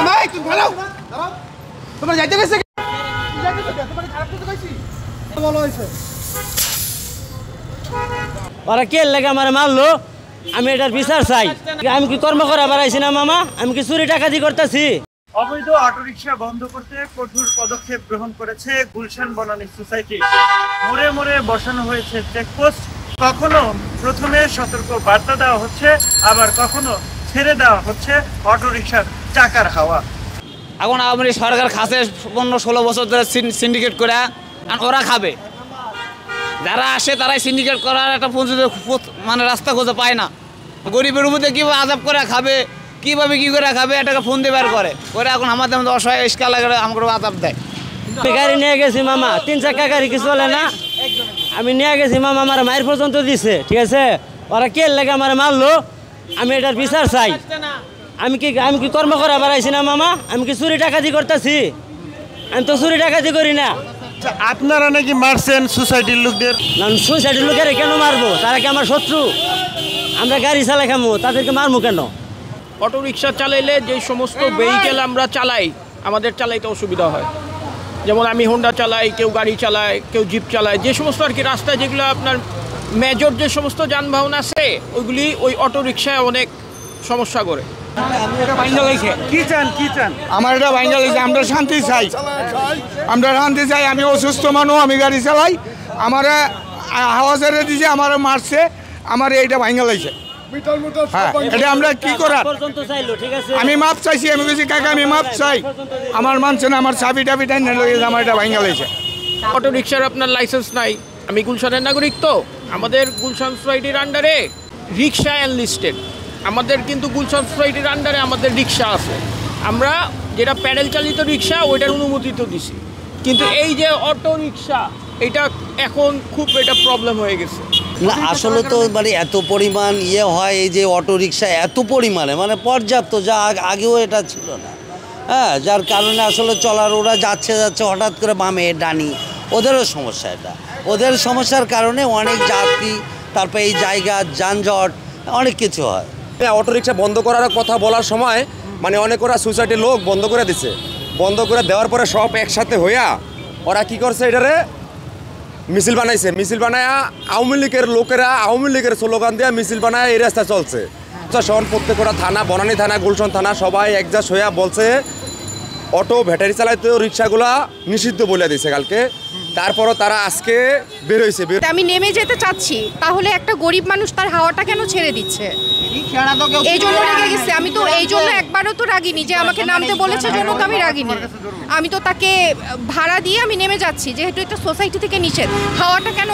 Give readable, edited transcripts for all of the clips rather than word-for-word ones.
ভাই তুমি ভালো তোমার যাইতে গেছে তোমার খারাপ কিছু কইছি ভালো হইছে ওরা কে লাগে আমারে মারলো আমি এটার বিচার চাই আমি কি কর্ম করা বাড়াইছি না মামা আমি কি চুরি টাকা দিয়ে করতেছি অবৈধ অটোরিকশা বন্ধ করতে কঠোর পদক্ষেপ গ্রহণ করেছে গুলশান বনানী সোসাইটি মোড়ে মোড়ে বসানো হয়েছে চেকপোস্ট কখনো প্রথমে সতর্ক বার্তা দেওয়া হচ্ছে আবার কখনো ছেড়ে দেওয়া হচ্ছে অটোরিকশার চাকার হাওয়া এখন আমাদের সরকার খাসে 15-16 বছর ধরে সিন্ডিকেট করে ওরা খাবে যারা আসে তারাই সিন্ডিকেট করার একটা মানে রাস্তা খুঁজে পায় না গরিবের উপরে কীভাবে আজাব করে খাবে কীভাবে কী করে খাবে এটাকে ফোন দিয়ে বের করে এখন আমাদের মধ্যে অসহায় ইস্কা লাগে আমাকে আজাব দেয় গাড়ি নিয়ে গেছি মামা 3 চাকা গাড়ি কি চলে না আমি নিয়ে গেছি মামা আমার মায়ের পর্যন্ত দিছে ঠিক আছে ওরা কে লাগে আমার মারলো আমি এটার বিচার চাই আমি কি কর্ম করা বাড়াইছি না মামা আমি কি চুরি টাকা দিয়ে করতেছি আমি তো চুরি টাকা দিয়ে করি না আপনারা নাকি মারছেন সোসাইটির লোকদের না সোসাইটির লোকের কেন মারবো তারা কি আমার শত্রু আমরা গাড়ি চালাই খামো তাদেরকে মারবো কেন অটোরিকশা চালাইলে যে সমস্ত ভেহিকেল আমরা চালাই আমাদের চালাইতে অসুবিধা হয় যেমন আমি হোন্ডা চালাই কেউ গাড়ি চালায় কেউ জিপ চালায় যে সমস্ত আর কি রাস্তায় যেগুলো আপনার মেজর যে সমস্ত যানবাহন আছে ওইগুলি ওই অটোরিকশায় অনেক সমস্যা করে আমার এটা ভাঙ্গা গেছে আমরা শান্তি চাই আমি অসুস্থ মানুষ আমি গাড়ি চালাই আমার হাওয়া ছেড়ে দিয়েছে আমার মারছে আমার এইটা ভাঙ্গা লাগছে হ্যাঁ এটা আমরা কি করার আমি মাপ চাইছি আমি বলছি কাকা আমি মাপ চাই আমার মানছে না আমার চাবি টাবি টাই না লেগেছে আমার এটা ভাঙ্গা লাগছে অটোরিকশার আপনার লাইসেন্স নাই আমি গুলশানের নাগরিক তো আমাদের গুলশান সোসাইটির আন্ডারে রিক্সা এনলিস্টেড আমাদের কিন্তু গুলশান সোসাইটির আন্ডারে আমাদের রিক্সা আছে আমরা যেটা প্যাডেল চালিত রিক্সা ওইটার অনুমতি তো দিছি কিন্তু এই যে অটো রিক্সা এটা এখন খুব এটা প্রবলেম হয়ে গেছে না আসলে তো মানে এত পরিমাণ হয় এই যে অটোরিকশা এত পরিমাণে মানে পর্যাপ্ত যা আগেও এটা ছিল না হ্যাঁ যার কারণে আসলে চলার ওরা যাচ্ছে হঠাৎ করে বামে ডানি ওদেরও সমস্যা এটা ওদের সমস্যার কারণে অনেক যাত্রী তারপরে এই জায়গা যানজট অনেক কিছু হয় অটোরিকশা বন্ধ করার কথা বলার সময় মানে অনেক ওরা সোসাইটির লোক বন্ধ করে দিছে বন্ধ করে দেওয়ার পরে সব একসাথে হইয়া ওরা কি করছে এটারে মিছিল বানাইছে মিছিল বানায়া আওয়ামী লীগের লোকেরা আওয়ামী লীগের স্লোগান দিয়ে মিছিল বানায় এই রাস্তা চলছে শহর প্রত্যেকটা থানা বনানী থানা গুলশান থানা সবাই একজাস্ট হইয়া বলছে অটো ব্যাটারি চালাইতে রিক্সাগুলা নিষিদ্ধ বলে দিয়েছে কালকে তারপরও তারা আজকে বেরোইছে আমি নেমে যেতে চাচ্ছি তাহলে একটা গরিব মানুষ তার হাওয়াটা কেন ছেড়ে দিচ্ছে এই জন্য রেগে গেছে আমি তো এই জন্য একবারও তো রাগিনি যে আমাকে নামতে বলেছে জন্য তো আমি রাগিনি আমি তো তাকে ভাড়া দিয়ে আমি নেমে যাচ্ছি যেহেতু একটা সোসাইটি থেকে নিষেধ হাওয়াটা কেন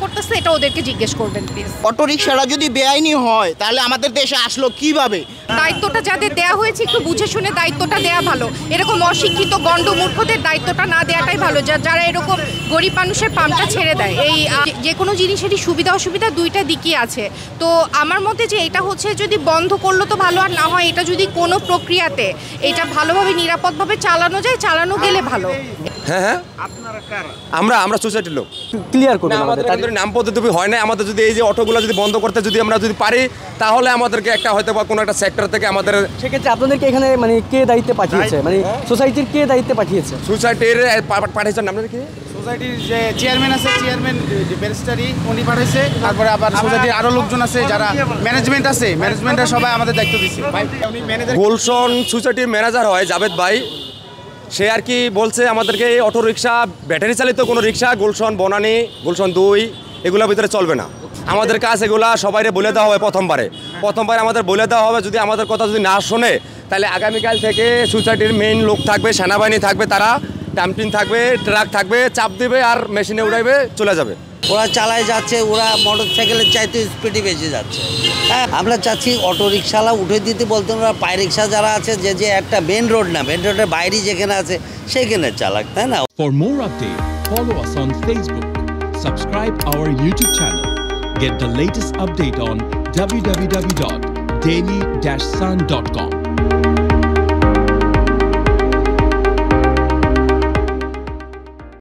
করতেছে এটা ওদেরকে জিজ্ঞেস করবেন প্লিজ অটোরিকশাটা যদি বেআইনি হয় তাহলে আমাদের দেশে আসলো কিভাবে দায়িত্বটা যাদের দেওয়া হয়েছে একটু বুঝে শুনে দায়িত্বটা দেওয়া ভালো এরকম অশিক্ষিত গণ্ডমূর্খদের দায়িত্বটা না দেওয়াটাই ভালো যারা এরকম গরিব মানুষের পাম্পটা ছেড়ে দেয় এই যে কোনো জিনিসেরই সুবিধা অসুবিধা দুইটা দিকই আছে তো আমার মতে যে এটা হচ্ছে যদি বন্ধ করলো তো ভালো আর না হয় এটা যদি কোনো প্রক্রিয়াতে এটা ভালোভাবে নিরাপদভাবে চালানো যায় চালানো গেলে ভালো হ্যাঁ হ্যাঁ আমরা সোসাইটির লোক ক্লিয়ার করুন আমাদের নাম পদ্ধতি হয় না আমাদের যদি এই যে অটোগুলো যদি বন্ধ করতে যদি আমরা যদি পারি তাহলে আমাদেরকে একটা হয়তো বা কোনো একটা সেক্টর থেকে আমাদের সেক্ষেত্রে আপনাদেরকে এখানে মানে কে দায়িত্বে পাঠিয়েছে মানে সোসাইটির কে দায়িত্বে পাঠিয়েছে সোসাইটির পাঠিয়েছেন আপনাদের কি সোসাইটির যে চেয়ারম্যান আছে চেয়ারম্যান ব্যারিস্টারি উনি পাঠাইছে তারপরে আবার সোসাইটির আরো লোকজন আছে যারা ম্যানেজমেন্ট আছে ম্যানেজমেন্টের সবাই আমাদের দায়িত্ব দিচ্ছে গুলশান সোসাইটির ম্যানেজার হয় জাভেদ ভাই সে আর কি বলছে আমাদেরকে এই অটো রিক্সা ব্যাটারি চালিত কোনো রিক্সা গুলশান বনানী গুলশান 2 এগুলোর ভিতরে চলবে না আমাদের কাজ এগুলা সবাইরে বলে দেওয়া হবে প্রথমবার আমাদের বলে দেওয়া হবে যদি আমাদের কথা যদি না শোনে তাহলে আগামীকাল থেকে সোসাইটির মেইন লোক থাকবে সেনাবাহিনী থাকবে তারা ডাম্পিং থাকবে ট্রাক থাকবে চাপ দেবে আর মেশিনে উড়াইবে চলে যাবে ওরা চালায় যাচ্ছে ওরা মোটর সাইকেলের চাইতে স্পিডে বেশি যাচ্ছে হ্যাঁ আমরা চাচ্ছি অটো রিক্সাওয়ালা উঠে দিতে বলতেন ওরা পায়ে রিক্সা যারা আছে যে একটা মেন রোড না মেন রোডের বাইরে যেখানে আছে সেখানে চালাক তাই না For more updates, follow us on Facebook, subscribe our YouTube channel, get the latest update on www.daily-sun.com.